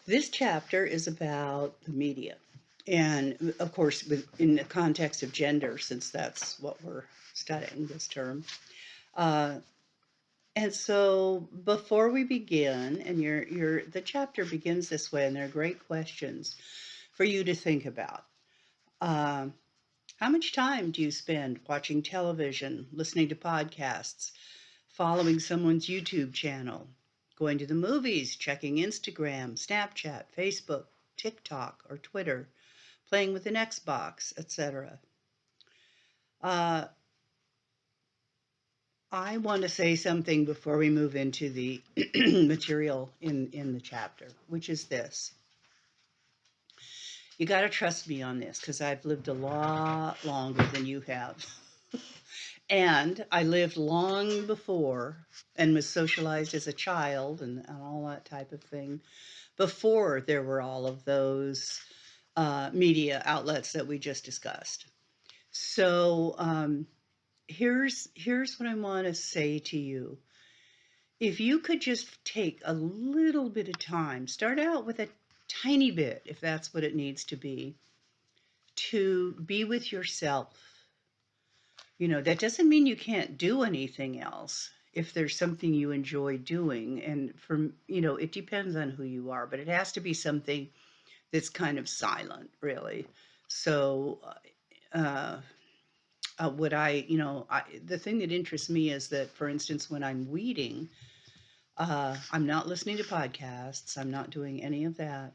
This chapter is about the media. And of course, in the context of gender, since that's what we're studying this term. Uh, and so before we begin, and the chapter begins this way, and there are great questions for you to think about. Um, how much time do you spend watching television, listening to podcasts, following someone's YouTube channel, going to the movies, checking Instagram, Snapchat, Facebook, TikTok, or Twitter, playing with an Xbox, etc.? Uh, I want to say something before we move into the material in the chapter, which is this. You got to trust me on this because I've lived a lot longer than you have. And I lived long before and was socialized as a child and all that type of thing before there were all of those media outlets that we just discussed. So here's what I want to say to you. If you could just take a little bit of time, start out with a tiny bit, if that's what it needs to be with yourself. That doesn't mean you can't do anything else if there's something you enjoy doing. And it depends on who you are, but it has to be something that's kind of silent, really. So, uh, the thing that interests me is that, for instance, when I'm weeding, I'm not listening to podcasts, I'm not doing any of that.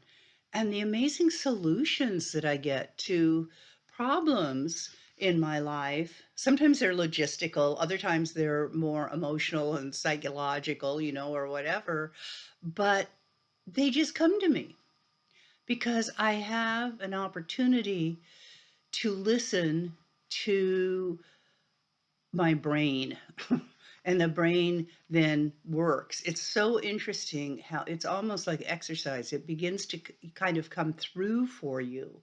And the amazing solutions that I get to problems in my life, sometimes they're logistical, other times they're more emotional and psychological, or whatever, but they just come to me because I have an opportunity to listen to my brain. And the brain then works. It's so interesting how it's almost like exercise. It begins to kind of come through for you.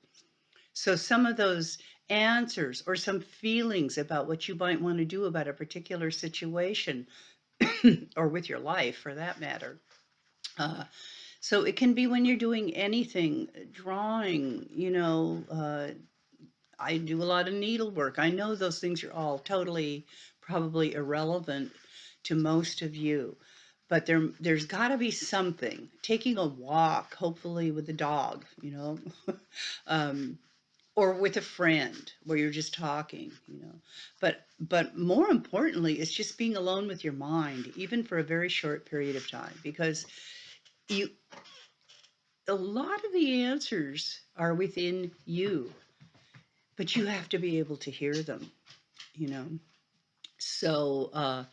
So some of those answers or some feelings about what you might want to do about a particular situation or with your life for that matter. Uh, so it can be when you're doing anything, drawing, I do a lot of needlework. I know those things are all totally probably irrelevant to most of you, but there's got to be something. Taking a walk, hopefully with a dog, um, or with a friend where you're just talking. But more importantly, it's just being alone with your mind, even for a very short period of time, because you a lot of the answers are within you, but you have to be able to hear them. you know so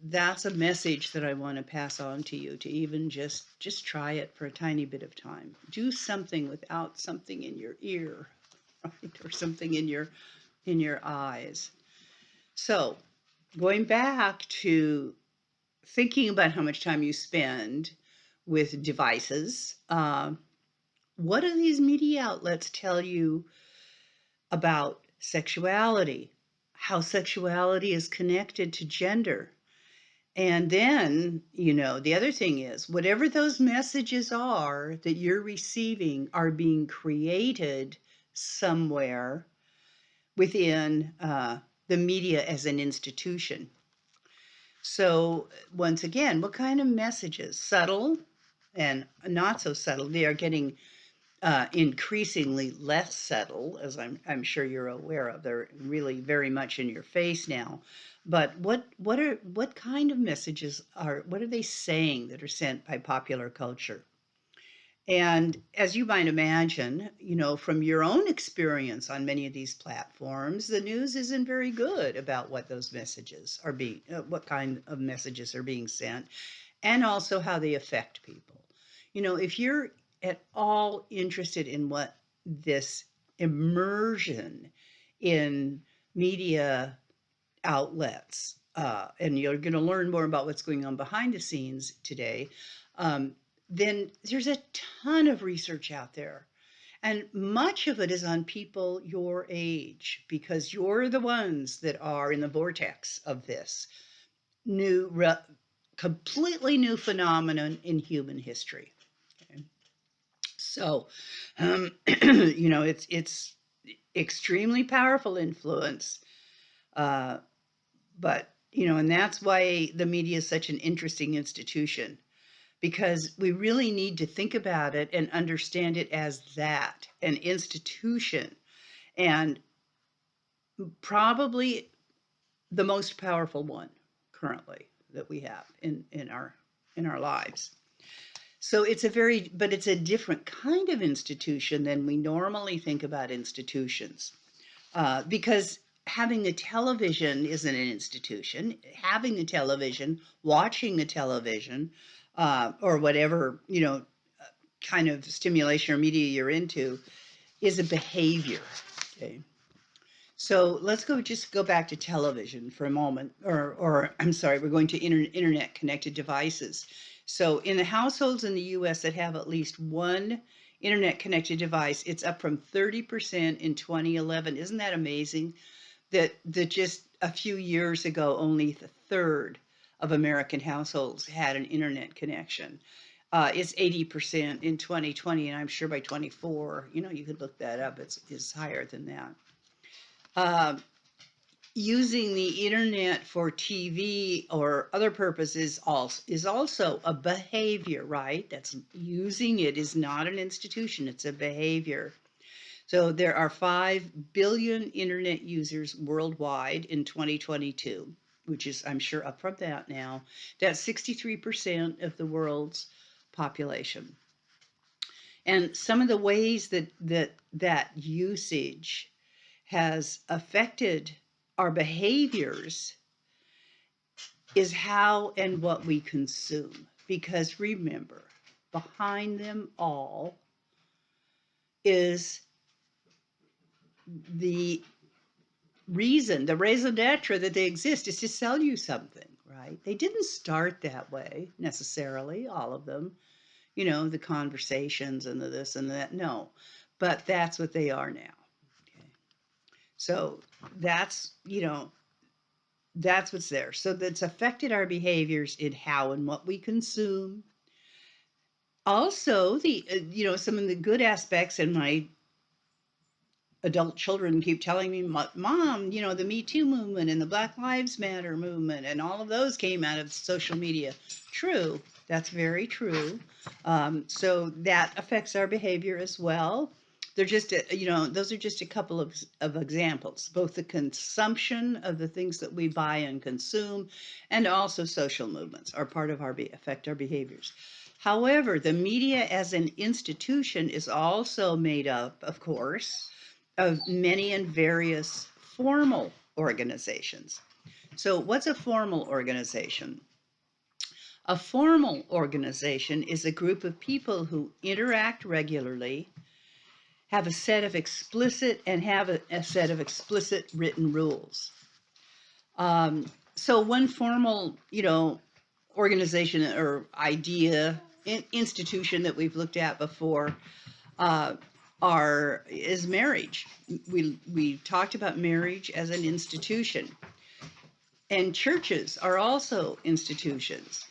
that's a message that I want to pass on to you, to even just try it for a tiny bit of time. Do something without something in your ear, right? Or something in your eyes. So going back to thinking about how much time you spend with devices, what do these media outlets tell you about sexuality, how sexuality is connected to gender? And then, the other thing is, whatever those messages are that you're receiving are being created somewhere within the media as an institution. So, once again, what kind of messages? Subtle and not so subtle. They are getting increasingly less subtle, as I'm sure you're aware of. They're really very much in your face now. But what kind of messages what are they saying that are sent by popular culture? And as you might imagine, from your own experience on many of these platforms, the news isn't very good about what kind of messages are being sent, and also how they affect people. If you're at all interested in what this immersion in media outlets, and you're going to learn more about what's going on behind the scenes today, um, then there's a ton of research out there. And much of it is on people your age, because you're the ones that are in the vortex of this new completely new phenomenon in human history. Okay? So, it's extremely powerful influence, uh, but and that's why the media is such an interesting institution, because we really need to think about it and understand it as that, an institution, and probably the most powerful one currently that we have in our lives. So it's a different kind of institution than we normally think about institutions, because having a television isn't an institution. Having a television, watching a television, or whatever kind of stimulation or media you're into, is a behavior. Okay. So let's just go back to television for a moment, or I'm sorry, we're going to internet connected devices. So in the households in the U.S. that have at least one internet connected device, it's up from 30% in 2011. Isn't that amazing? That just a few years ago, only the third of American households had an internet connection. It's 80% in 2020, and I'm sure by 24, you could look that up. It's higher than that. Using the internet for TV or other purposes is also a behavior, right? That's using it is not an institution, it's a behavior. So there are 5 billion internet users worldwide in 2022, which is, I'm sure, up from that now. That's 63% of the world's population. And some of the ways that usage has affected our behaviors is how and what we consume. Because remember, behind them all is the raison d'etre that they exist is to sell you something, right? They didn't start that way necessarily, all of them, the conversations and the this and that. No, but that's what they are now. Okay. So that's, that's what's there. So that's affected our behaviors in how and what we consume. Also, some of the good aspects, and my adult children keep telling me, Mom, the Me Too movement and the Black Lives Matter movement and all of those came out of social media. True. That's very true. So that affects our behavior as well. They're just, those are just a couple of examples, both the consumption of the things that we buy and consume, and also social movements are part of affect our behaviors. However, the media as an institution is also made up, of course, of many and various formal organizations. So what's a formal organization? A formal organization is a group of people who interact regularly, have a set of explicit written rules. So one formal, organization or idea, institution that we've looked at before is marriage. We talked about marriage as an institution, and churches are also institutions.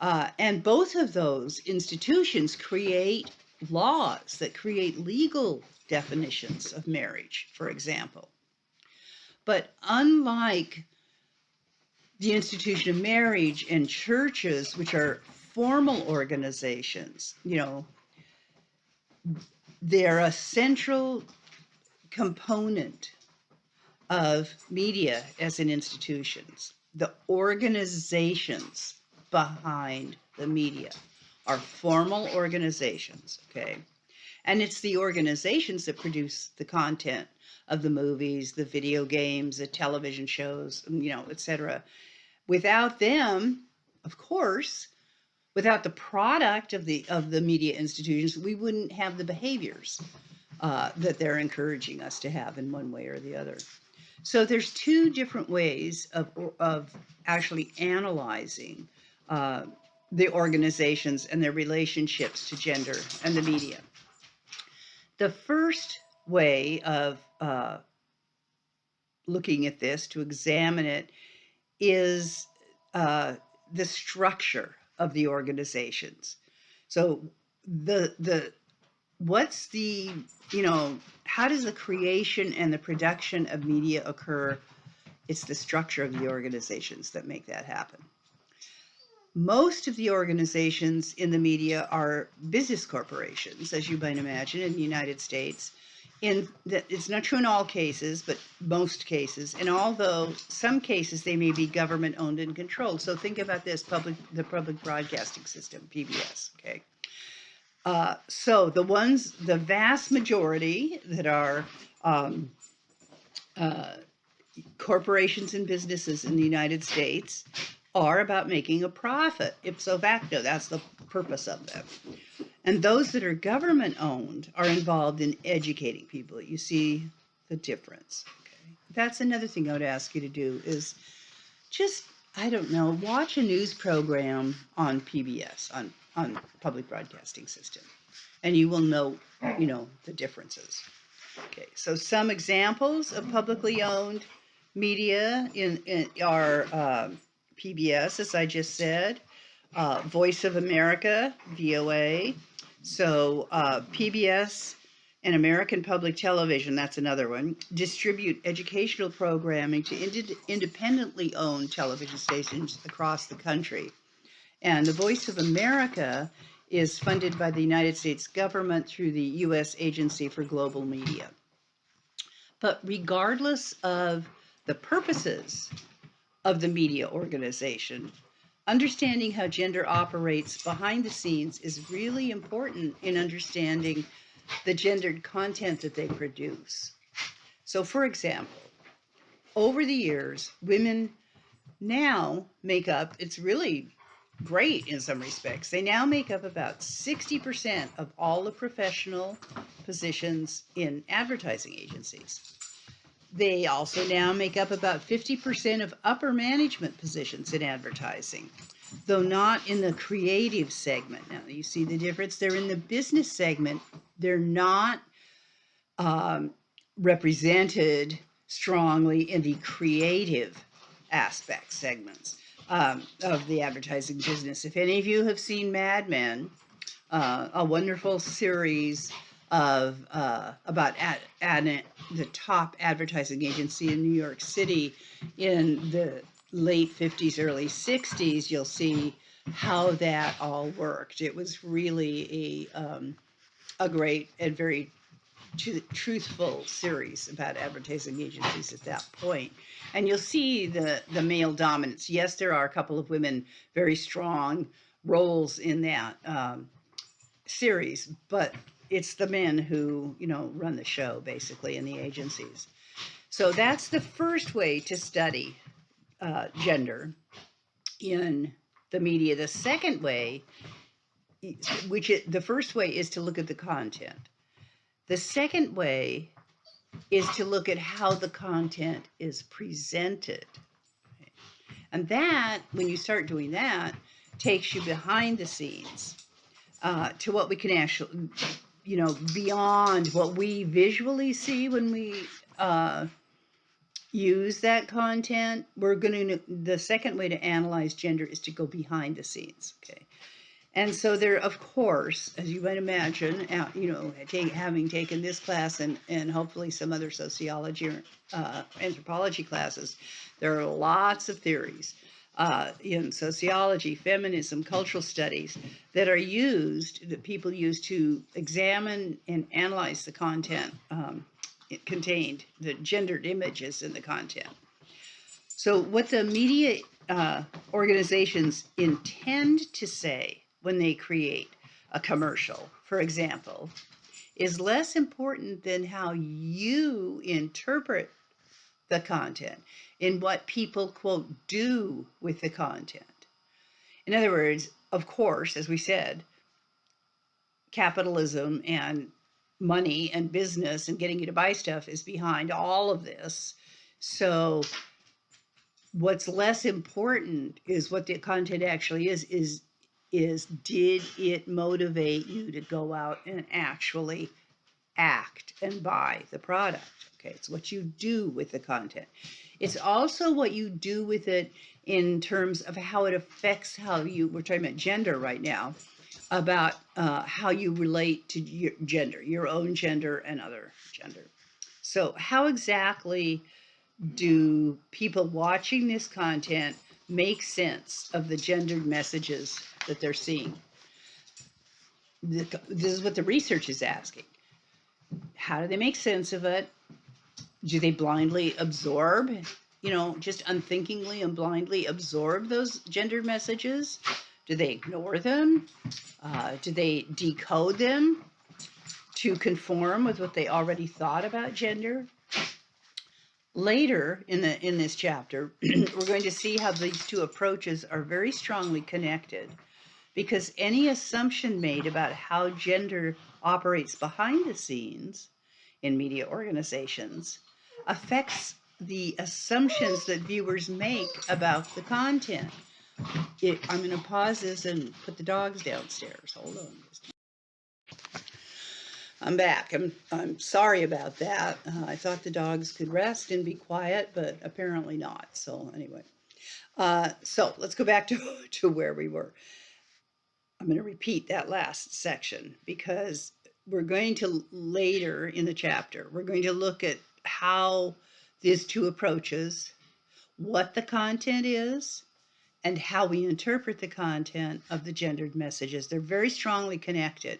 And both of those institutions create laws that create legal definitions of marriage, for example. But unlike the institution of marriage and churches, which are formal organizations, they're a central component of media as an institutions. The organizations behind the media are formal organizations, okay? And it's the organizations that produce the content of the movies, the video games, the television shows, etc. Without them, of course, without the product of the media institutions, we wouldn't have the behaviors that they're encouraging us to have in one way or the other. So there's two different ways of actually analyzing the organizations and their relationships to gender and the media. The first way of looking at this, to examine it, is the structure of the organizations. So the what's the, you know, how does the creation and the production of media occur? It's the structure of the organizations that make that happen. Most of the organizations in the media are business corporations, as you might imagine, in the United States. In that, it's not true in all cases, but most cases. And although some cases they may be government owned and controlled. So think about this: the public broadcasting system, PBS. Okay. So the vast majority that are um, uh, corporations and businesses in the United States are about making a profit. Ipso facto, that's the purpose of them. And those that are government owned are involved in educating people. You see the difference. Okay. That's another thing I would ask you to do is just, I don't know, watch a news program on PBS, on public broadcasting system, and you will know, you know, the differences. Okay, so some examples of publicly owned media in are PBS, as I just said, Voice of America, VOA. So PBS and American Public Television, that's another one, distribute educational programming to independently owned television stations across the country. And the Voice of America is funded by the United States government through the U.S. Agency for Global Media. But regardless of the purposes of the media organization, understanding how gender operates behind the scenes is really important in understanding the gendered content that they produce. So, for example, over the years, women now make up, it's really great in some respects, they now make up about 60% of all the professional positions in advertising agencies. They also now make up about 50% of upper management positions in advertising, though not in the creative segment. Now, you see the difference? They're in the business segment. They're not represented strongly in the creative aspect segments of the advertising business. If any of you have seen Mad Men, a wonderful series of about the top advertising agency in New York City in the late 50s, early 60s, you'll see how that all worked. It was really a great and very truthful series about advertising agencies at that point. And you'll see the male dominance. Yes, there are a couple of women, very strong roles in that series, but it's the men who, you know, run the show basically in the agencies. So that's the first way to study gender in the media. The second way, the first way is to look at the content. The second way is to look at how the content is presented. And that, when you start doing that, takes you behind the scenes to what we can actually, you know, beyond what we visually see when we use that content. We're going to, the second way to analyze gender is to go behind the scenes. Okay. And so there, of course, as you might imagine, you know, having taken this class and hopefully some other sociology or anthropology classes, there are lots of theories in sociology, feminism, cultural studies that are used, that people use to examine and analyze the content it contained, the gendered images in the content. So what the media organizations intend to say when they create a commercial, for example, is less important than how you interpret the content in what people, quote, do with the content. In other words, of course, as we said, capitalism and money and business and getting you to buy stuff is behind all of this. So what's less important is what the content actually is did it motivate you to go out and actually act and buy the product? Okay, it's what you do with the content. It's also what you do with it in terms of how it affects how we're talking about gender right now, about how you relate to your gender, your own gender and other gender. So how exactly do people watching this content make sense of the gendered messages that they're seeing? This is what the research is asking. How do they make sense of it? Do they blindly absorb, just unthinkingly and blindly absorb those gender messages? Do they ignore them? Do they decode them to conform with what they already thought about gender? Later in this chapter, we're going to see how these two approaches are very strongly connected, because any assumption made about how gender operates behind the scenes in media organizations affects the assumptions that viewers make about the content. I'm going to pause this and put the dogs downstairs. Hold on. I'm back. I'm sorry about that. I thought the dogs could rest and be quiet, but apparently not. So anyway, so let's go back to where we were. I'm going to repeat that last section because we're going to later in the chapter, we're going to look at how these two approaches, what the content is, and how we interpret the content of the gendered messages. They're very strongly connected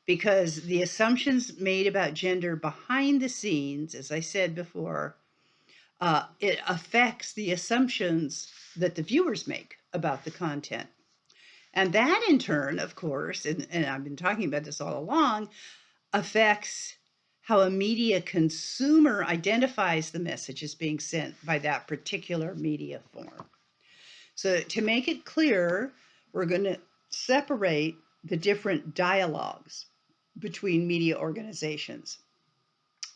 because the assumptions made about gender behind the scenes, as I said before, it affects the assumptions that the viewers make about the content. And that in turn, of course, and I've been talking about this all along, affects how a media consumer identifies the messages being sent by that particular media form. So to make it clear, we're going to separate the different dialogues between media organizations.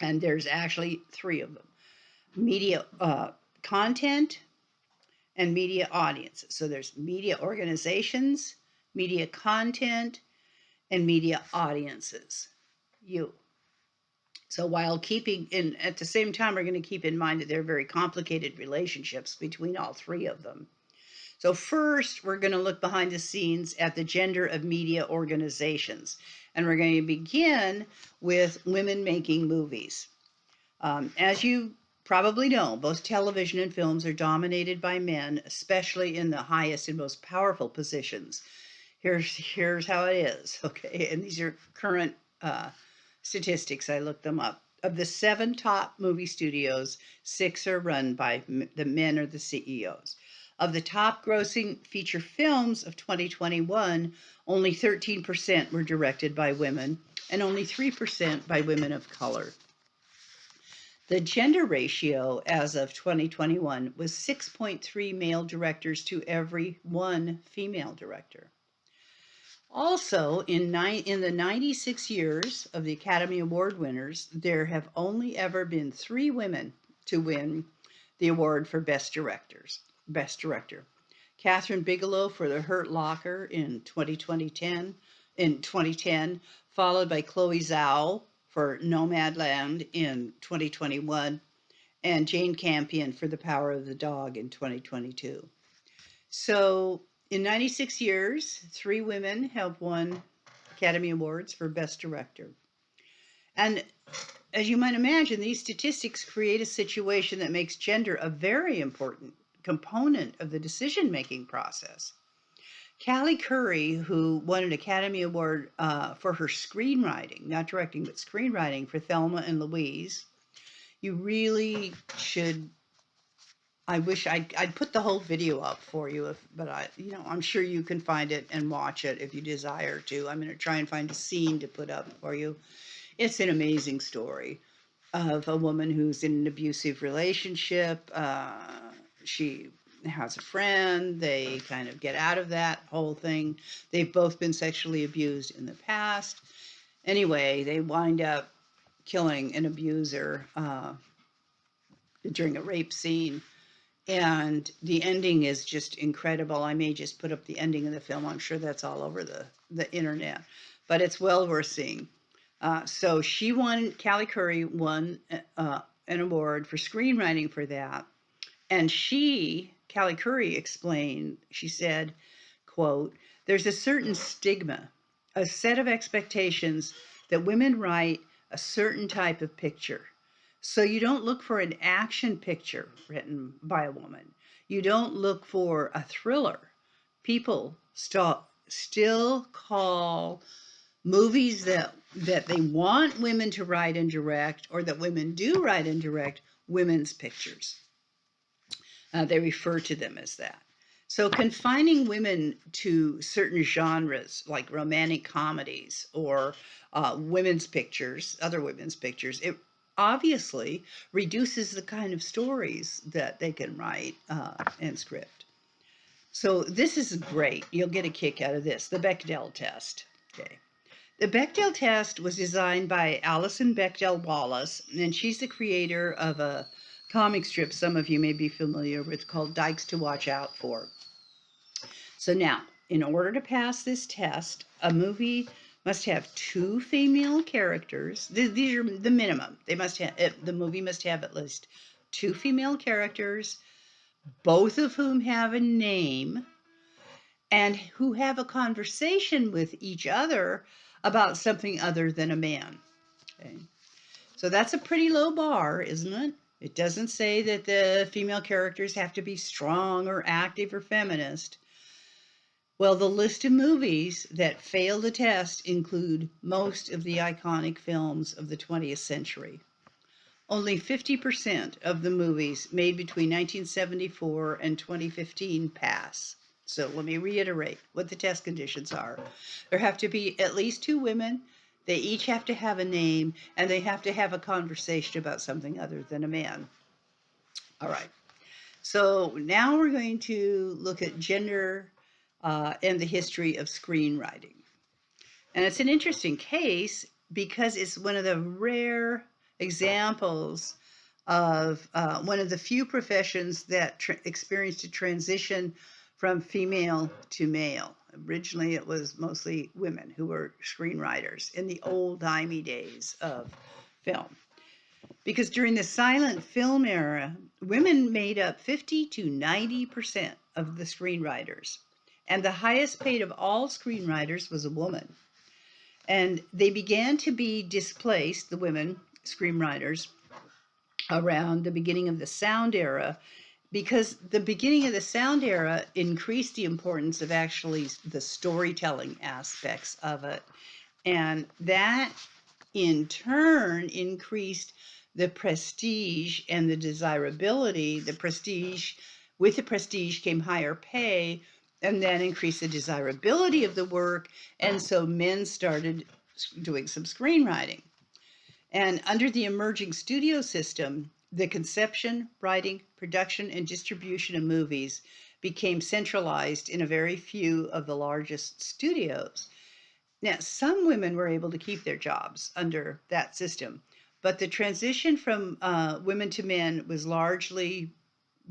And there's actually three of them: media content and media audiences. So there's media organizations, media content, and media audiences. So while keeping in, at the same time, we're going to keep in mind that there are very complicated relationships between all three of them. So first, we're going to look behind the scenes at the gender of media organizations. And we're going to begin with women making movies. As you probably know, both television and films are dominated by men, especially in the highest and most powerful positions. Here's how it is, okay? And these are current statistics. I looked them up. Of the 7 top movie studios, 6 are run by the men or the CEOs. Of the top grossing feature films of 2021, only 13% were directed by women and only 3% by women of color. The gender ratio as of 2021 was 6.3 male directors to every 1 female director. Also, in the 96 years of the Academy Award winners, there have only ever been 3 women to win the award for Best Director. Catherine Bigelow for The Hurt Locker in 2010, followed by Chloe Zhao for Nomadland in 2021, and Jane Campion for The Power of the Dog in 2022. So in 96 years, 3 women have won Academy Awards for Best Director. And as you might imagine, these statistics create a situation that makes gender a very important component of the decision-making process. Callie Curry, who won an Academy Award for her screenwriting, not directing, but screenwriting for Thelma and Louise, you really should. I wish I'd put the whole video up for you, but I'm sure you can find it and watch it if you desire to. I'm going to try and find a scene to put up for you. It's an amazing story of a woman who's in an abusive relationship. She has a friend. They kind of get out of that whole thing. They've both been sexually abused in the past. Anyway, they wind up killing an abuser during a rape scene. And the ending is just incredible. I may just put up the ending of the film. I'm sure that's all over the internet, but it's well worth seeing. So Callie Curry won an award for screenwriting for that. And Callie Curry, explained, she said, quote, there's a certain stigma, a set of expectations that women write a certain type of picture. So you don't look for an action picture written by a woman. You don't look for a thriller. People still call movies that they want women to write and direct, or that women do write and direct, women's pictures. They refer to them as that. So confining women to certain genres like romantic comedies or women's pictures, other women's pictures, it obviously reduces the kind of stories that they can write and script. So this is great. You'll get a kick out of this, the Bechdel test. Okay. The Bechdel test was designed by Alison Bechdel Wallace, and she's the creator of a comic strip some of you may be familiar with called Dykes to Watch Out For. So now, in order to pass this test, a movie must have 2 female characters. These are the minimum. The movie must have at least 2 female characters, both of whom have a name and who have a conversation with each other about something other than a man. Okay. So that's a pretty low bar, isn't it? It doesn't say that the female characters have to be strong or active or feminist. Well, the list of movies that fail the test include most of the iconic films of the 20th century. Only 50% of the movies made between 1974 and 2015 pass. So let me reiterate what the test conditions are. There have to be at least 2 women. They each have to have a name, and they have to have a conversation about something other than a man. All right. So now we're going to look at gender and the history of screenwriting. And it's an interesting case because it's one of the rare examples of one of the few professions that experienced a transition from female to male. Originally, it was mostly women who were screenwriters in the old-timey days of film. Because during the silent film era, women made up 50 to 90% of the screenwriters. And the highest paid of all screenwriters was a woman. And they began to be displaced, the women screenwriters, around the beginning of the sound era, because the beginning of the sound era increased the importance of actually the storytelling aspects of it. And that in turn increased the prestige and the desirability. With the prestige came higher pay, and then increased the desirability of the work. And so men started doing some screenwriting. And under the emerging studio system, the conception, writing, production, and distribution of movies became centralized in a very few of the largest studios. Now, some women were able to keep their jobs under that system, but the transition from women to men was largely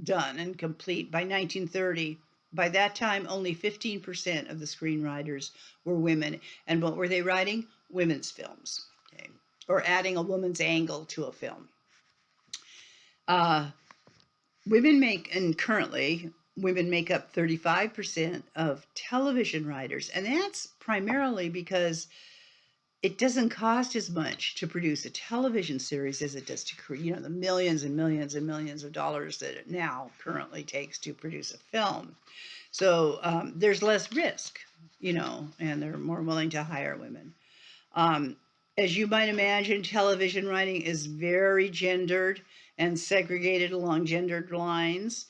done and complete by 1930. By that time, only 15% of the screenwriters were women. And what were they writing? Women's films, okay, or adding a woman's angle to a film. Currently, women make up 35% of television writers. And that's primarily because it doesn't cost as much to produce a television series as it does to create, the millions and millions and millions of dollars that it now currently takes to produce a film. So there's less risk, and they're more willing to hire women. As you might imagine, television writing is very gendered and segregated along gendered lines.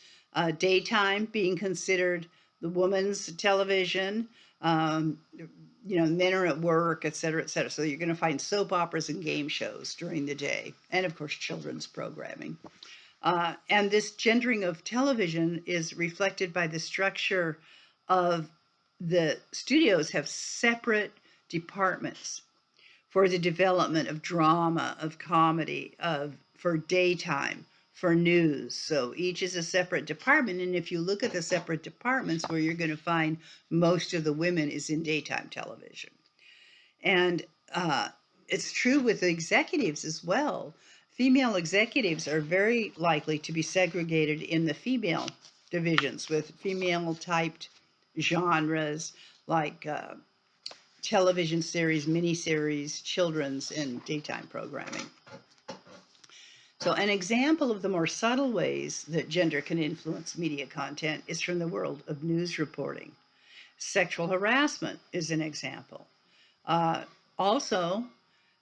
Daytime being considered the woman's television. Men are at work, et cetera, et cetera. So you're going to find soap operas and game shows during the day, and of course, children's programming. And this gendering of television is reflected by the structure of the studios have separate departments for the development of drama, of comedy, for daytime, for news. So each is a separate department. And if you look at the separate departments, where you're going to find most of the women is in daytime television. And it's true with the executives as well. female executives are very likely to be segregated in the female divisions with female typed genres like television series, miniseries, children's, and daytime programming. So, an example of the more subtle ways that gender can influence media content is from the world of news reporting. Sexual harassment is an example. Also,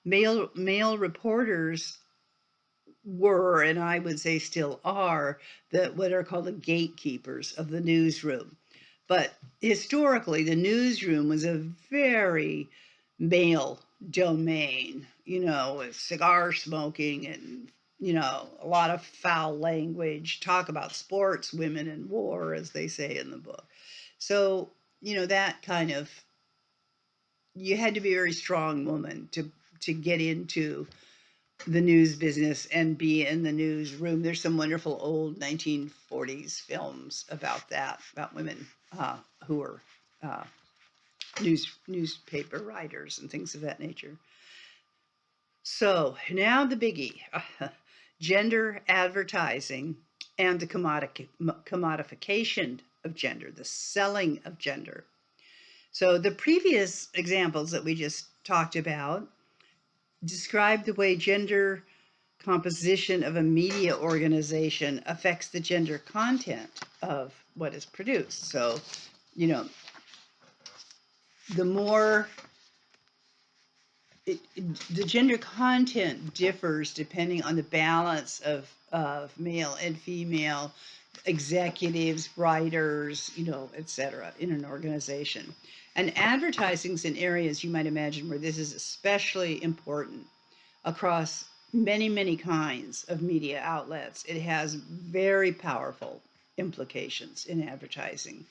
male reporters were, and I would say still are, what are called the gatekeepers of the newsroom. But historically, the newsroom was a very male domain, with cigar smoking and, a lot of foul language, talk about sports, women, and war, as they say in the book. So, that kind of, you had to be a very strong woman to get into the news business and be in the newsroom. There's some wonderful old 1940s films about that, about women who were uh, newspaper writers and things of that nature. So now the biggie, gender advertising and the commodification of gender, the selling of gender. So the previous examples that we just talked about describe the way gender composition of a media organization affects the gender content of what is produced. So, the more the gender content differs depending on the balance of male and female executives, writers, etc. in an organization. And advertising's in areas you might imagine where this is especially important across many, many kinds of media outlets. It has very powerful implications in advertising.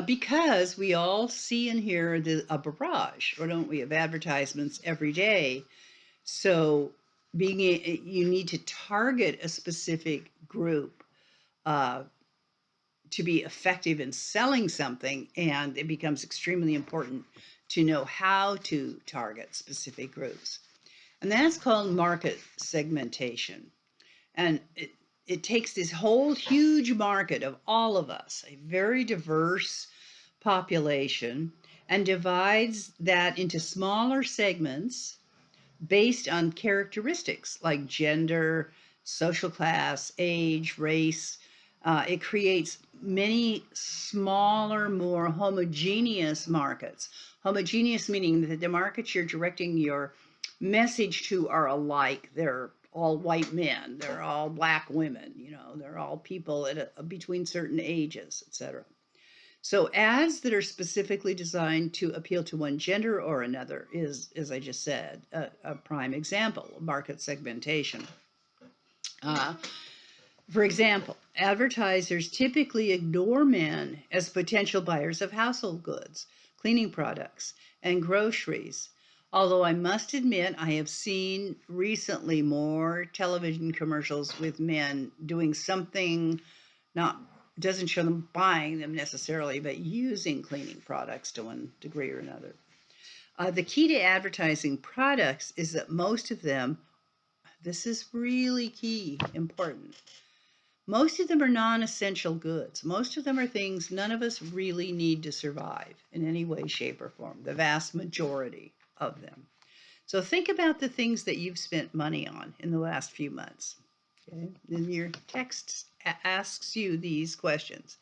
Because we all see and hear a barrage, or don't we, of advertisements every day. So you need to target a specific group to be effective in selling something, and it becomes extremely important to know how to target specific groups. And that's called market segmentation. And it takes this whole huge market of all of us, a very diverse population, and divides that into smaller segments based on characteristics like gender, social class, age, race. It creates many smaller, more homogeneous markets. Homogeneous meaning that the markets you're directing your message to are alike. They're all white men, they're all black women, they're all people between certain ages, etc. So ads that are specifically designed to appeal to one gender or another is, as I just said, a prime example of market segmentation. For example, advertisers typically ignore men as potential buyers of household goods, cleaning products, and groceries. Although I must admit, I have seen recently more television commercials with men doing something, not doesn't show them buying them necessarily, but using cleaning products to one degree or another. The key to advertising products is that most of them, this is really key, important. Most of them are non-essential goods. Most of them are things none of us really need to survive in any way, shape, or form, the vast majority of them. So think about the things that you've spent money on in the last few months. Okay? And your text asks you these questions.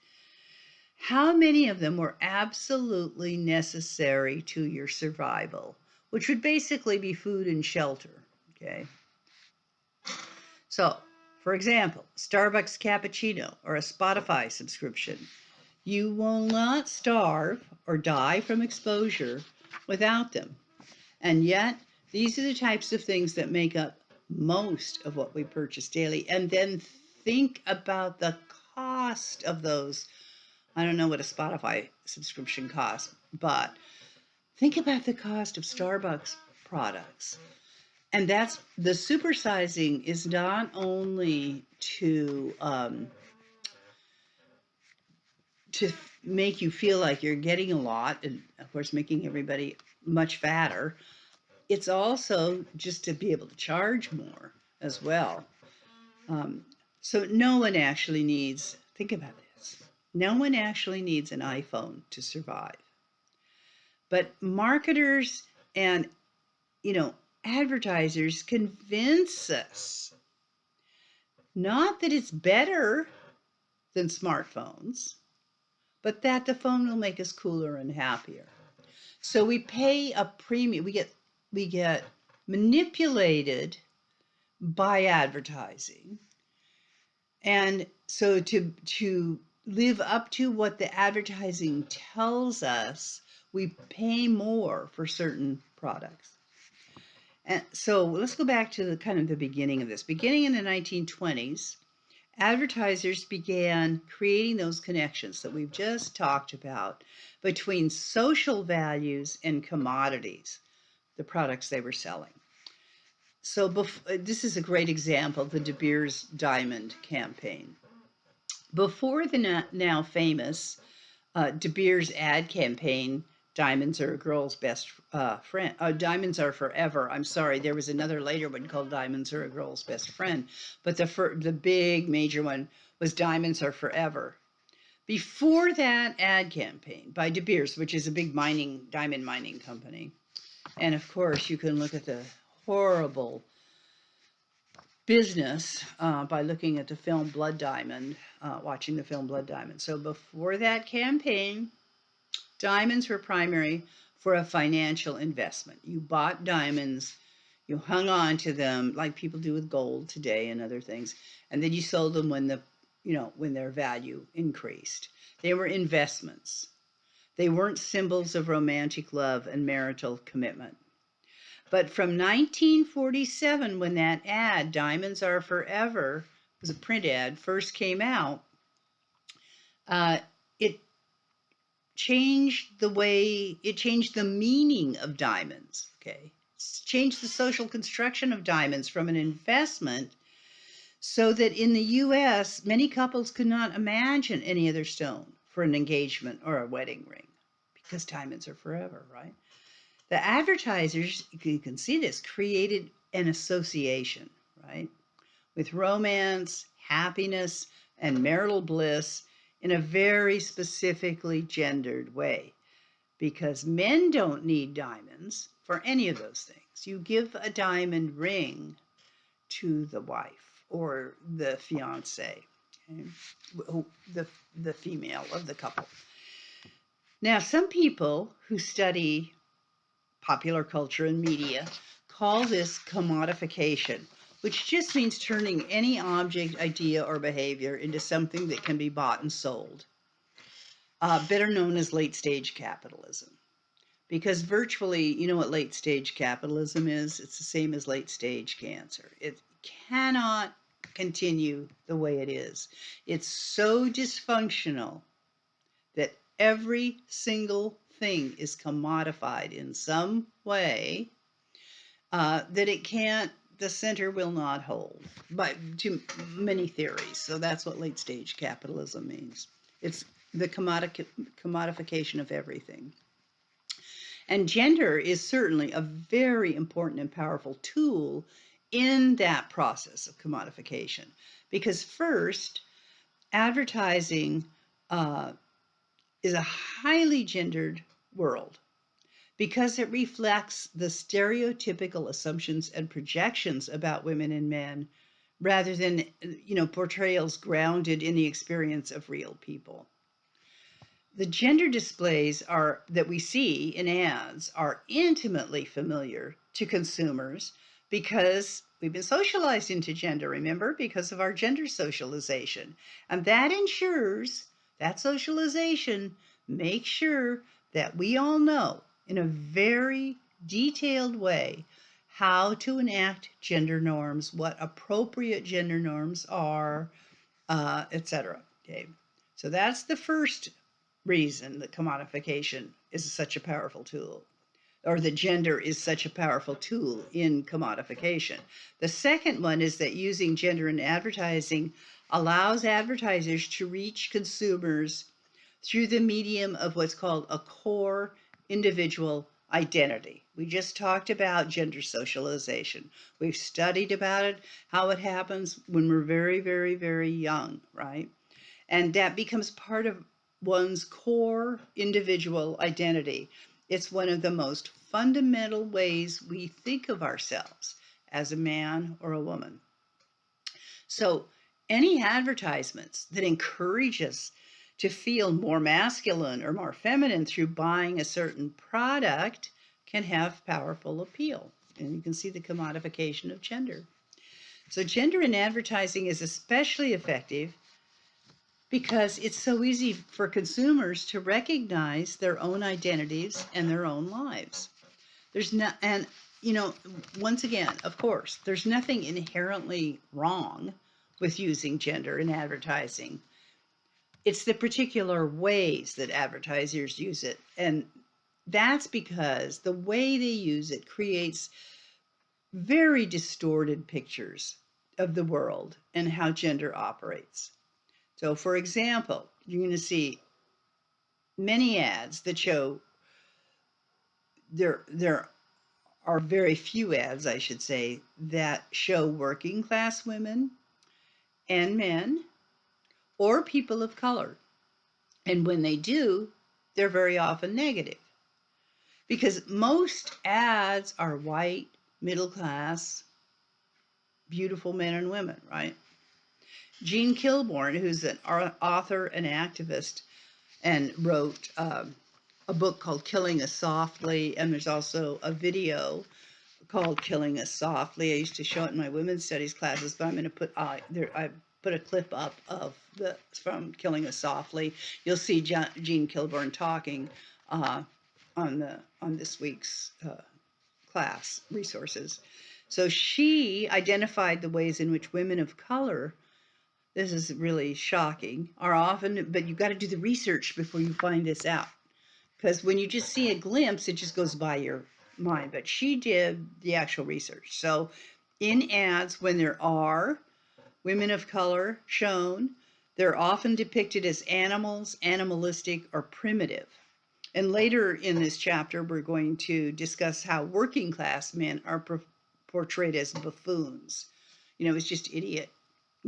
How many of them were absolutely necessary to your survival, which would basically be food and shelter, okay? So, for example, Starbucks cappuccino or a Spotify subscription. You will not starve or die from exposure without them. And yet, these are the types of things that make up most of what we purchase daily. And then think about the cost of those. I don't know what a Spotify subscription costs, but think about the cost of Starbucks products. And that's the supersizing is not only to make you feel like you're getting a lot, and of course making everybody much fatter. It's also just to be able to charge more. as well. Um, so no one actually needs, think about this, no one actually needs an iPhone to survive. But marketers and, you know, advertisers convince us not that it's better than smartphones, but that the phone will make us cooler and happier. So we pay a premium. We get manipulated by advertising. And so to live up to what the advertising tells us, we pay more for certain products. And so let's go back to the kind of the beginning of this. Beginning in the 1920s, advertisers began creating those connections that we've just talked about between social values and commodities, the products they were selling. So this is a great example, the De Beers Diamond campaign. Before the now famous De Beers ad campaign, Diamonds Are a Girl's Best Friend. Diamonds Are Forever. I'm sorry, there was another later one called Diamonds Are a Girl's Best Friend. But the big major one was Diamonds Are Forever. Before that ad campaign by De Beers, which is a big diamond mining company, and of course you can look at the horrible business by looking at the film Blood Diamond, watching the film Blood Diamond. So before that campaign, diamonds were primary for a financial investment. You bought diamonds, you hung on to them like people do with gold today and other things, and then you sold them when their value increased. They were investments. They weren't symbols of romantic love and marital commitment. But from 1947, when that ad, Diamonds Are Forever, was a print ad, first came out, it changed the meaning of diamonds, okay? It's changed the social construction of diamonds from an investment so that in the US, many couples could not imagine any other stone for an engagement or a wedding ring because diamonds are forever, right? The advertisers, you can see this, created an association, right, with romance, happiness, and marital bliss in a very specifically gendered way. Because men don't need diamonds for any of those things. You give a diamond ring to the wife or the fiance, okay? the female of the couple. Now, some people who study popular culture and media call this commodification, which just means turning any object, idea, or behavior into something that can be bought and sold, better known as late stage capitalism. Because virtually, you know what late stage capitalism is? It's the same as late stage cancer. It cannot continue the way it is. It's so dysfunctional that every single thing is commodified in some way that it can't, the center will not hold by too many theories. So that's what late stage capitalism means. It's the commodification of everything. And gender is certainly a very important and powerful tool in that process of commodification. Because first, advertising is a highly gendered world because it reflects the stereotypical assumptions and projections about women and men rather than, portrayals grounded in the experience of real people. The gender displays that we see in ads are intimately familiar to consumers because we've been socialized into gender, remember, because of our gender socialization. And that socialization makes sure that we all know in a very detailed way how to enact gender norms, what appropriate gender norms are, etc. Okay, so that's the first reason that commodification is such a powerful tool, or the gender is such a powerful tool in commodification. The second one is that using gender in advertising allows advertisers to reach consumers through the medium of what's called a core individual identity. We just talked about gender socialization. We've studied about it, how it happens when we're very, very, very young, right? And that becomes part of one's core individual identity. It's one of the most fundamental ways we think of ourselves as a man or a woman. So, any advertisements that encourage us to feel more masculine or more feminine through buying a certain product can have powerful appeal. And you can see the commodification of gender. So, gender in advertising is especially effective because it's so easy for consumers to recognize their own identities and their own lives. There's not, and you know, once again, of course, there's nothing inherently wrong with using gender in advertising. It's the particular ways that advertisers use it. And that's because the way they use it creates very distorted pictures of the world and how gender operates. So, for example, you're going to see many ads that show there are very few ads, I should say, that show working class women and men or people of color. And when they do, they're very often negative because most ads are white, middle class, beautiful men and women, right? Jean Kilbourne, who's an author and activist, and wrote a book called Killing Us Softly, and there's also a video called Killing Us Softly. I used to show it in my women's studies classes, but I'm going to put there. I put a clip up of the from Killing Us Softly. You'll see Jean Kilbourne talking on this week's class resources. So she identified the ways in which women of color, this is really shocking, are often, but you've got to do the research before you find this out. Because when you just see a glimpse, it just goes by your mind. But she did the actual research. So in ads, when there are women of color shown, they're often depicted as animals, animalistic, or primitive. And later in this chapter, we're going to discuss how working class men are portrayed as buffoons. You know, it's just idiot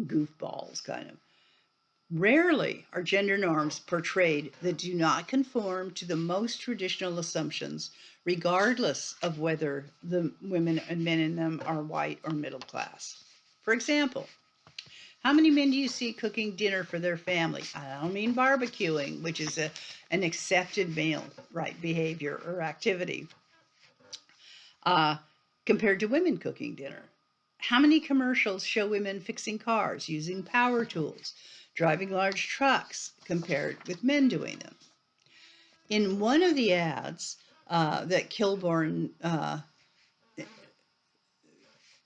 goofballs, kind of. Rarely are gender norms portrayed that do not conform to the most traditional assumptions, regardless of whether the women and men in them are white or middle class. For example, how many men do you see cooking dinner for their family? I don't mean barbecuing, which is an accepted male right behavior or activity, uh, compared to women cooking dinner. How many commercials show women fixing cars, using power tools, driving large trucks, compared with men doing them? In one of the ads that Kilbourne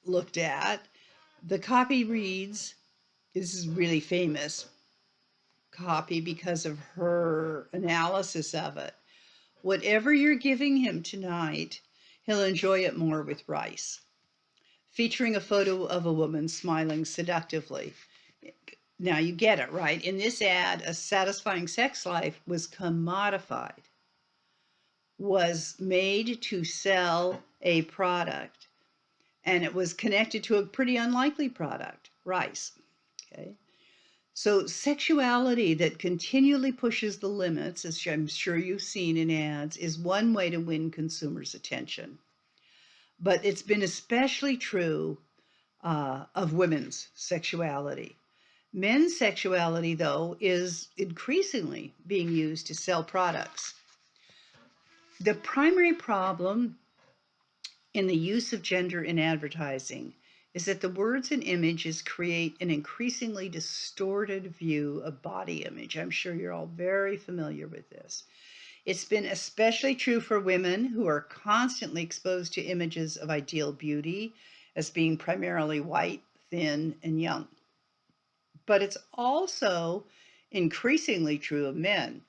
looked at, the copy reads, this is really famous copy because of her analysis of it. Whatever you're giving him tonight, he'll enjoy it more with rice. Featuring a photo of a woman smiling seductively. Now you get it, right? In this ad, a satisfying sex life was commodified, was made to sell a product, and it was connected to a pretty unlikely product, rice. Okay. So sexuality that continually pushes the limits, as I'm sure you've seen in ads, is one way to win consumers' attention. But it's been especially true of women's sexuality. Men's sexuality, though, is increasingly being used to sell products. The primary problem in the use of gender in advertising is that the words and images create an increasingly distorted view of body image. I'm sure you're all very familiar with this. It's been especially true for women who are constantly exposed to images of ideal beauty as being primarily white, thin, and young. But it's also increasingly true of men.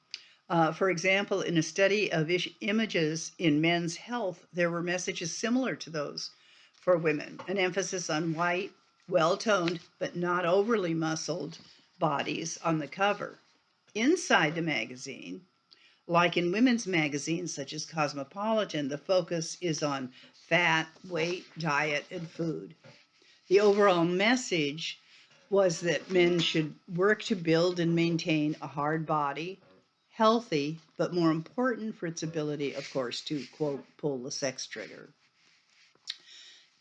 For example, in a study of images in men's health, there were messages similar to those for women, an emphasis on white, well-toned, but not overly muscled bodies on the cover. Inside the magazine, Like in women's magazines such as Cosmopolitan, the focus is on fat, weight, diet, and food. The overall message was that men should work to build and maintain a hard body, healthy, but more important for its ability, of course, to quote, pull the sex trigger.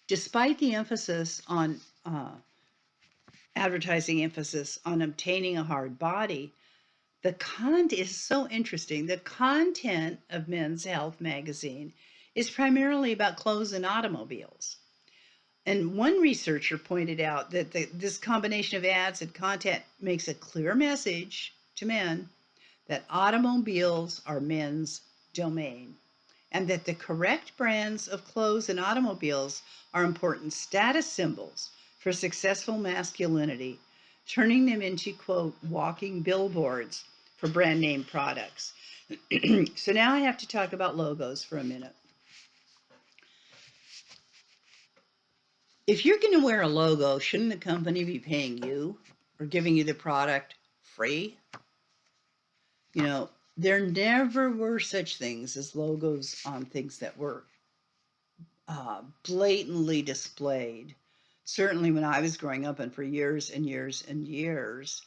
Despite the emphasis on advertising emphasis on obtaining a hard body, the content is so interesting. The content of Men's Health magazine is primarily about clothes and automobiles. And one researcher pointed out that this combination of ads and content makes a clear message to men that automobiles are men's domain, and that the correct brands of clothes and automobiles are important status symbols for successful masculinity, turning them into, quote, walking billboards for brand name products. So now I have to talk about logos for a minute. If you're going to wear a logo, shouldn't the company be paying you or giving you the product free? You know, there never were such things as logos on things that were blatantly displayed. Certainly when I was growing up and for years and years and years.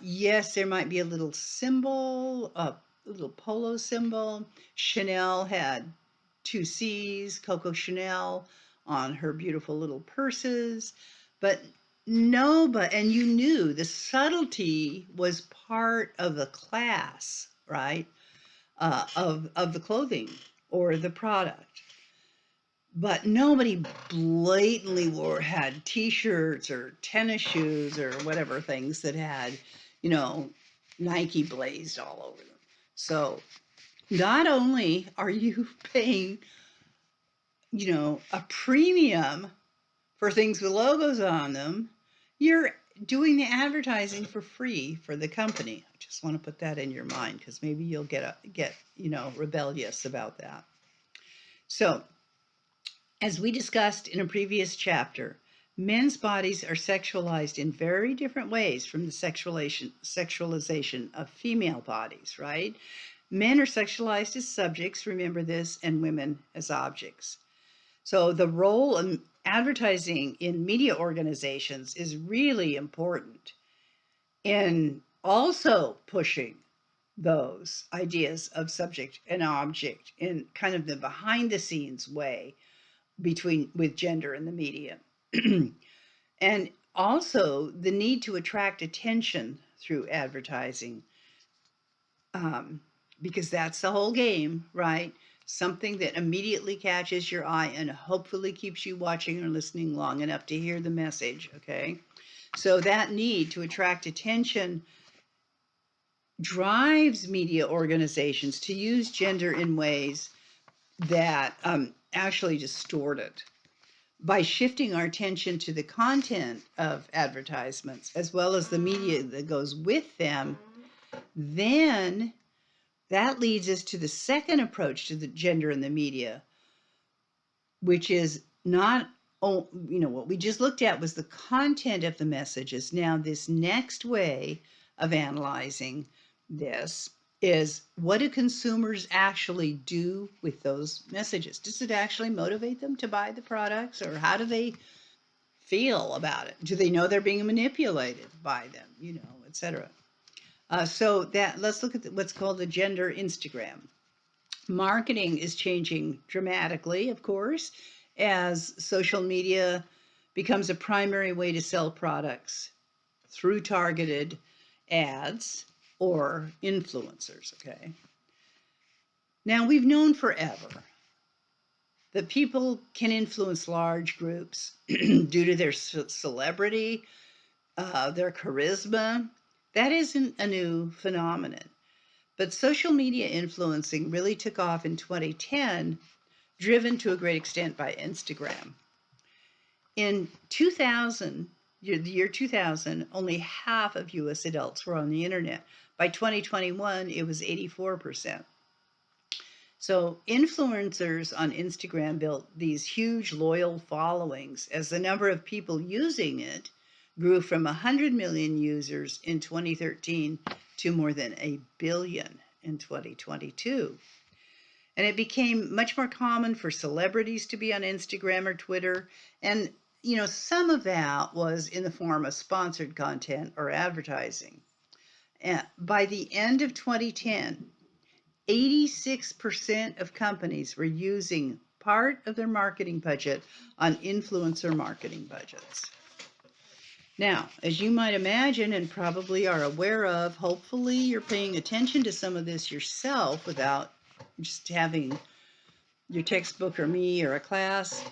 Yes, there might be a little symbol, a little polo symbol. Chanel had two C's, Coco Chanel on her beautiful little purses. But no, and you knew the subtlety was part of the class, right? Of the clothing or the product. But nobody blatantly had T-shirts or tennis shoes or whatever things that had, you know, Nike blazed all over them. So not only are you paying, you know, a premium for things with logos on them, you're doing the advertising for free for the company. I just want to put that in your mind because maybe you'll get rebellious about that. So, as we discussed in a previous chapter, men's bodies are sexualized in very different ways from the sexualization of female bodies, right? Men are sexualized as subjects, remember this, and women as objects. So the role of advertising in media organizations is really important in also pushing those ideas of subject and object in kind of the behind the scenes way with gender in the media. And also the need to attract attention through advertising, because that's the whole game, right? Something that immediately catches your eye and hopefully keeps you watching or listening long enough to hear the message, okay? So that need to attract attention drives media organizations to use gender in ways that actually distort it. By shifting our attention to the content of advertisements as well as the media that goes with them, then that leads us to the second approach to the gender in the media, which is not, what we just looked at was the content of the messages. Now, this next way of analyzing this is, what do consumers actually do with those messages? Does it actually motivate them to buy the products, or how do they feel about it? Do they know they're being manipulated by them, etc.? So let's look at what's called the gender Instagram. Marketing is changing dramatically, of course, as social media becomes a primary way to sell products through targeted ads or influencers, okay? Now, we've known forever that people can influence large groups due to their celebrity, their charisma. That isn't a new phenomenon. But social media influencing really took off in 2010, driven to a great extent by Instagram. In 2000, the year 2000, only half of US adults were on the internet. By 2021, it was 84%. So influencers on Instagram built these huge loyal followings as the number of people using it grew from 100 million users in 2013 to more than 1 billion in 2022. And it became much more common for celebrities to be on Instagram or Twitter. And, some of that was in the form of sponsored content or advertising. And by the end of 2010, 86% of companies were using part of their marketing budget on influencer marketing budgets. Now, as you might imagine and probably are aware of, hopefully you're paying attention to some of this yourself without just having your textbook or me or a class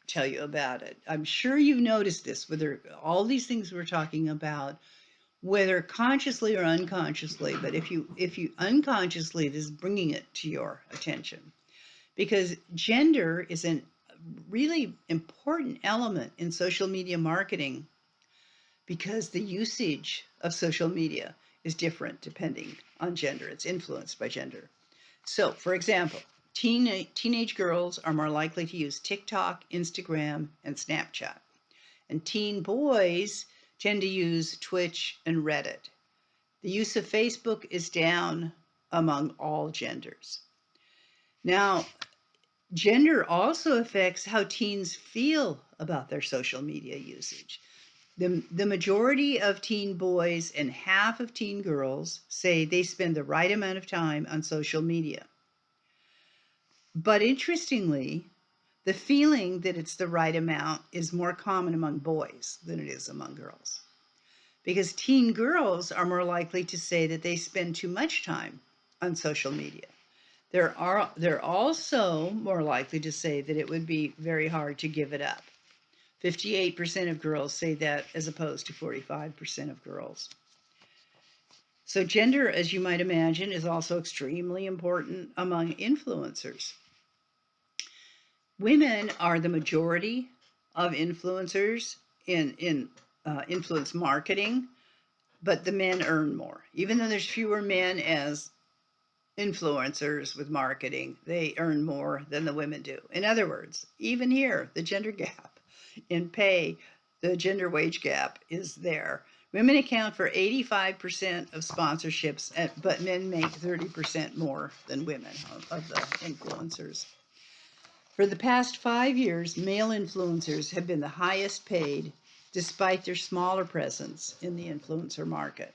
tell you about it. I'm sure you've noticed this, whether all these things we're talking about, whether consciously or unconsciously, but if you unconsciously, this is bringing it to your attention, because gender is a really important element in social media marketing, because the usage of social media is different depending on gender. It's influenced by gender. So, for example, teenage girls are more likely to use TikTok, Instagram, and Snapchat. And teen boys tend to use Twitch and Reddit. The use of Facebook is down among all genders. Now, gender also affects how teens feel about their social media usage. The majority of teen boys and half of teen girls say they spend the right amount of time on social media. But interestingly, the feeling that it's the right amount is more common among boys than it is among girls, because teen girls are more likely to say that they spend too much time on social media. They're also more likely to say that it would be very hard to give it up. 58% of girls say that, as opposed to 45% of girls. So gender, as you might imagine, is also extremely important among influencers. Women are the majority of influencers in influence marketing, but the men earn more. Even though there's fewer men as influencers with marketing, they earn more than the women do. In other words, even here, the gender gap in pay, the gender wage gap is there. Women account for 85% of sponsorships, but men make 30% more than women of the influencers. For the past 5 years, male influencers have been the highest paid, despite their smaller presence in the influencer market.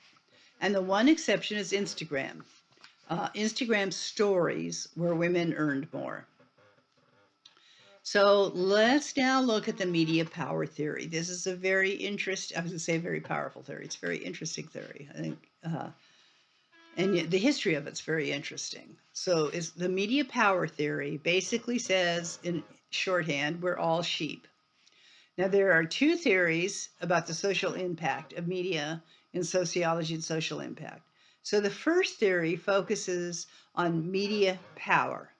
And the one exception is Instagram. Instagram stories, where women earned more. So let's now look at the media power theory. This is a very interesting, I was going to say very powerful theory. It's a very interesting theory, I think. And the history of it's very interesting. So is the media power theory basically says, in shorthand, we're all sheep. Now, there are two theories about the social impact of media in sociology and social impact. So the first theory focuses on media power.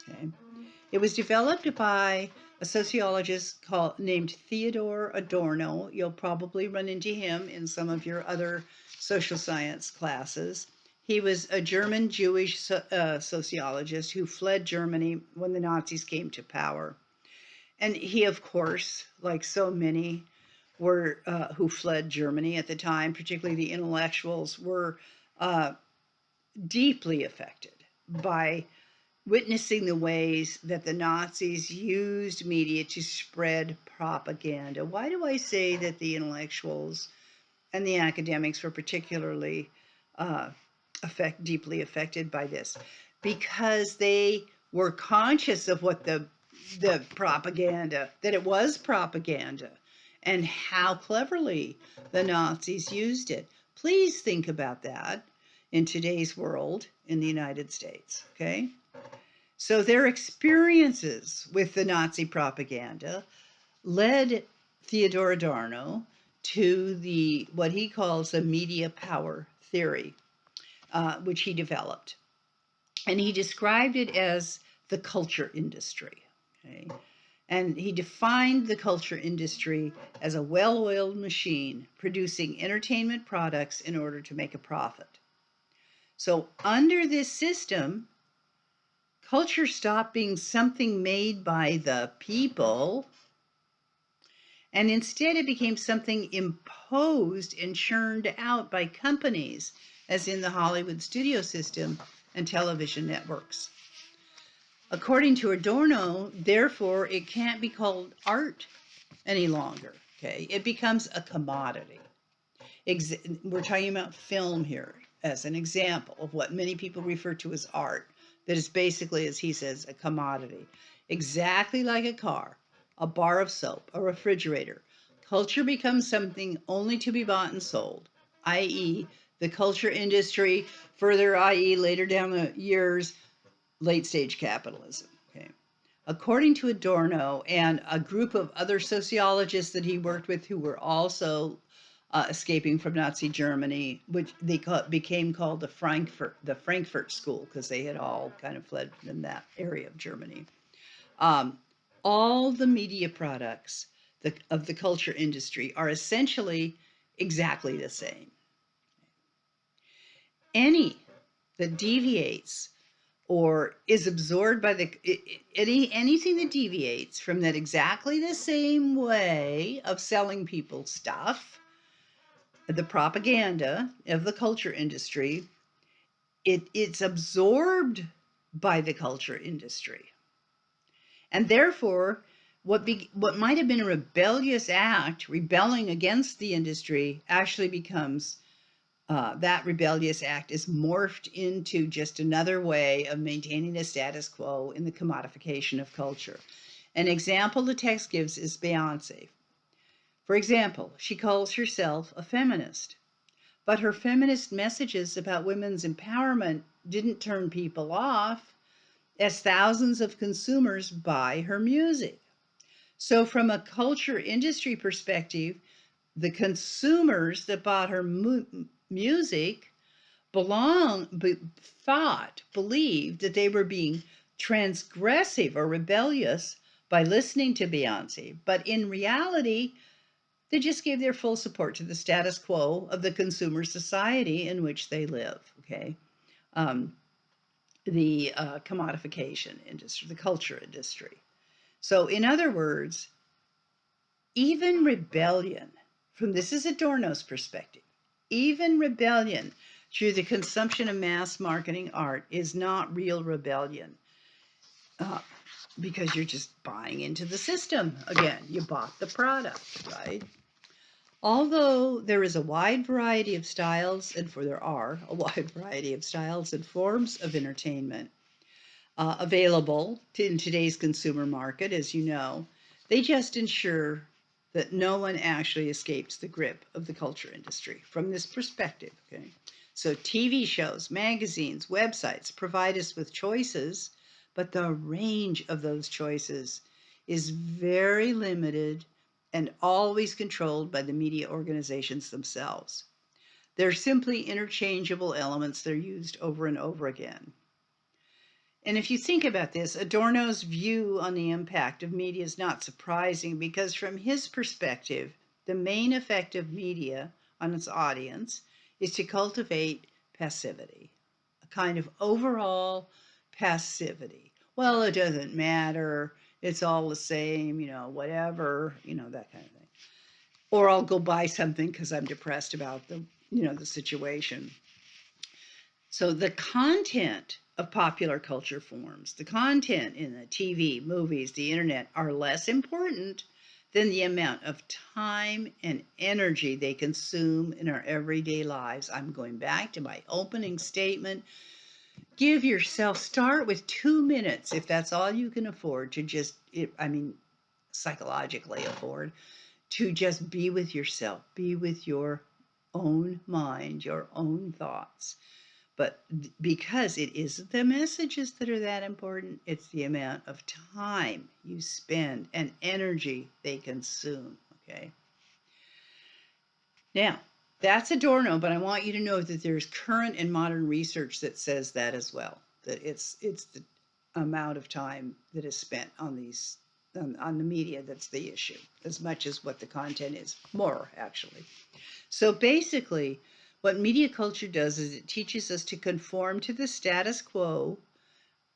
Okay? It was developed by a sociologist named Theodor Adorno. You'll probably run into him in some of your other social science classes. He was a German Jewish sociologist who fled Germany when the Nazis came to power. And he, of course, like so many were who fled Germany at the time, particularly the intellectuals, were deeply affected by witnessing the ways that the Nazis used media to spread propaganda. Why do I say that the intellectuals and the academics were particularly deeply affected by this? Because they were conscious of what the propaganda, that it was propaganda, and how cleverly the Nazis used it. Please think about that in today's world in the United States, okay? So their experiences with the Nazi propaganda led Theodor Adorno to what he calls a media power theory, which he developed. And he described it as the culture industry. Okay? And he defined the culture industry as a well-oiled machine producing entertainment products in order to make a profit. So under this system, culture stopped being something made by the people, and instead it became something imposed and churned out by companies, as in the Hollywood studio system, and television networks. According to Adorno, therefore, it can't be called art any longer. Okay, it becomes a commodity. We're talking about film here as an example of what many people refer to as art, that is basically, as he says, a commodity. Exactly like a car, a bar of soap, a refrigerator. Culture becomes something only to be bought and sold, i.e., the culture industry, further, i.e., later down the years, late stage capitalism. Okay. According to Adorno and a group of other sociologists that he worked with who were also escaping from Nazi Germany, which became called the Frankfurt School, because they had all kind of fled from that area of Germany. All the media products of the culture industry are essentially exactly the same. Any that deviates or is absorbed by anything that deviates from that exactly the same way of selling people stuff, the propaganda of the culture industry, it's absorbed by the culture industry. And therefore, what might have been a rebellious act, rebelling against the industry, actually becomes that rebellious act is morphed into just another way of maintaining the status quo in the commodification of culture. An example the text gives is Beyonce. For example, she calls herself a feminist, but her feminist messages about women's empowerment didn't turn people off, as thousands of consumers buy her music. So, from a culture industry perspective, the consumers that bought her music believed that they were being transgressive or rebellious by listening to Beyonce. But in reality, they just gave their full support to the status quo of the consumer society in which they live. Okay. The commodification industry, the culture industry. So, in other words, even rebellion, this is Adorno's perspective, even rebellion through the consumption of mass marketing art is not real rebellion, because you're just buying into the system. Again, you bought the product, right? Although there is a wide variety of styles, there are a wide variety of styles and forms of entertainment available in today's consumer market, as you know, they just ensure that no one actually escapes the grip of the culture industry from this perspective. Okay, so TV shows, magazines, websites provide us with choices, but the range of those choices is very limited and always controlled by the media organizations themselves. They're simply interchangeable elements that are used over and over again. And if you think about this, Adorno's view on the impact of media is not surprising, because from his perspective, the main effect of media on its audience is to cultivate passivity, a kind of overall passivity. Well, it doesn't matter. It's all the same, whatever, that kind of thing. Or I'll go buy something because I'm depressed about the situation. So the content of popular culture forms, the content in the TV, movies, the internet, are less important than the amount of time and energy they consume in our everyday lives. I'm going back to my opening statement. Start with 2 minutes, if that's all you can afford, psychologically afford, to just be with yourself, be with your own mind, your own thoughts. But because it isn't the messages that are that important, it's the amount of time you spend and energy they consume. Okay. Now, that's Adorno, but I want you to know that there's current and modern research that says that as well, that it's the amount of time that is spent on the media that's the issue, as much as what the content is, more actually. So basically, what media culture does is it teaches us to conform to the status quo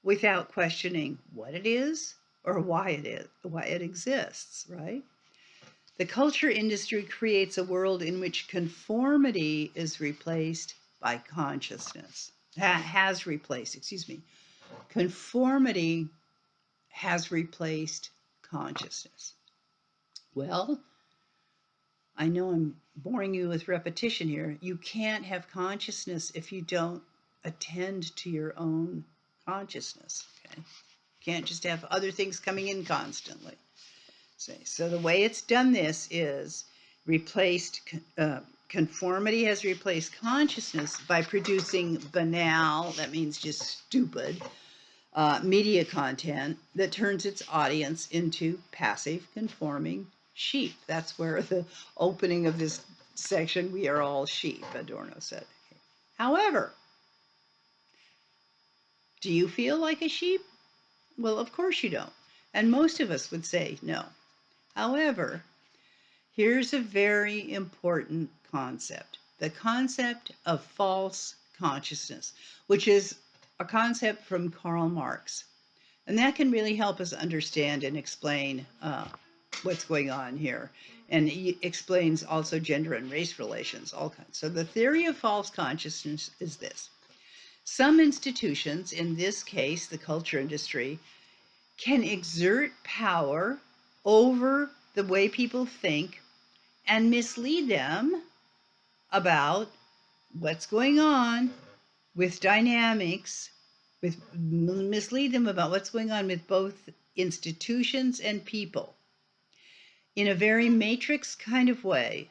without questioning what it is or why it exists, right? The culture industry creates a world in which conformity is replaced by consciousness. has replaced, excuse me, conformity has replaced consciousness. Well, I know I'm boring you with repetition here. You can't have consciousness if you don't attend to your own consciousness. Okay, you can't just have other things coming in constantly. So the way it's done this is replaced conformity has replaced consciousness by producing banal, that means just stupid, media content that turns its audience into passive conforming sheep. That's where the opening of this section, we are all sheep, Adorno said. However, do you feel like a sheep? Well, of course you don't. And most of us would say no. However, here's a very important concept, the concept of false consciousness, which is a concept from Karl Marx. And that can really help us understand and explain what's going on here. And he explains also gender and race relations, all kinds. So the theory of false consciousness is this. Some institutions, in this case, the culture industry, can exert power over the way people think and mislead them about what's going on with dynamics, mislead them about what's going on with both institutions and people in a very matrix kind of way.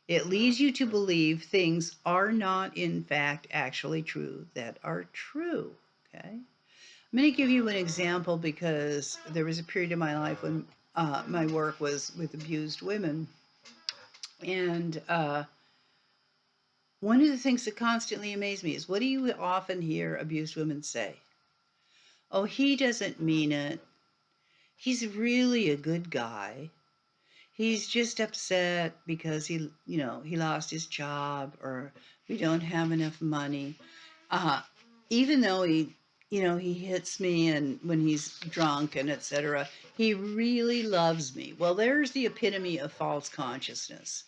It leads you to believe things are not, in fact, actually true that are true. Okay. I'm going to give you an example because there was a period in my life when my work was with abused women. And one of the things that constantly amazed me is, what do you often hear abused women say? Oh, he doesn't mean it. He's really a good guy. He's just upset because he lost his job, or we don't have enough money. Even though he hits me and when he's drunk and etc., he really loves me. Well, there's the epitome of false consciousness.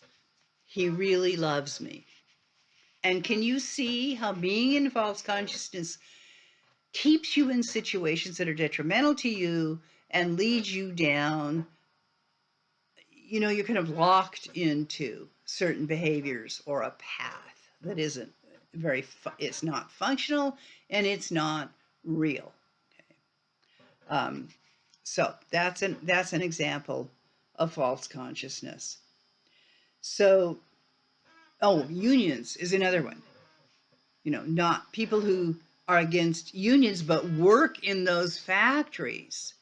He really loves me. And can you see how being in false consciousness keeps you in situations that are detrimental to you and leads you down? You're kind of locked into certain behaviors or a path that isn't it's not functional and it's not real. Okay. So that's an example of false consciousness. So, unions is another one. Not people who are against unions but work in those factories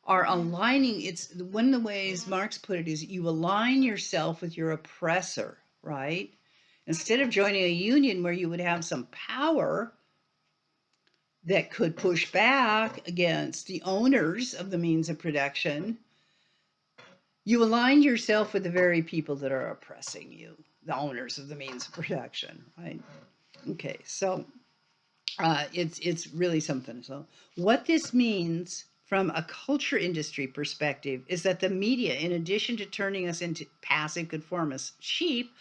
are aligning. It's one of the ways Marx put it is you align yourself with your oppressor, right? Instead of joining a union where you would have some power that could push back against the owners of the means of production, you align yourself with the very people that are oppressing you, the owners of the means of production, right? Okay, so it's really something. So what this means from a culture industry perspective is that the media, in addition to turning us into passive conformist sheep,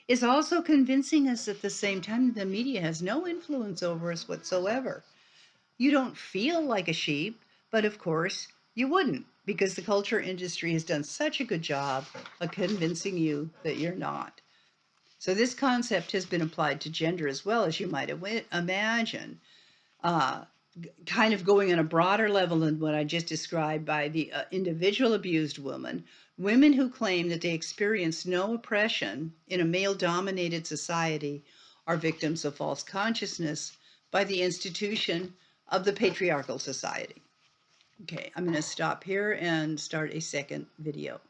is also convincing us at the same time the media has no influence over us whatsoever. You don't feel like a sheep, but of course you wouldn't, because the culture industry has done such a good job of convincing you that you're not. So this concept has been applied to gender as well, as you might imagine. Kind of going on a broader level than what I just described by the individual abused woman, women who claim that they experience no oppression in a male-dominated society are victims of false consciousness by the institution of the patriarchal society. Okay, I'm going to stop here and start a second video.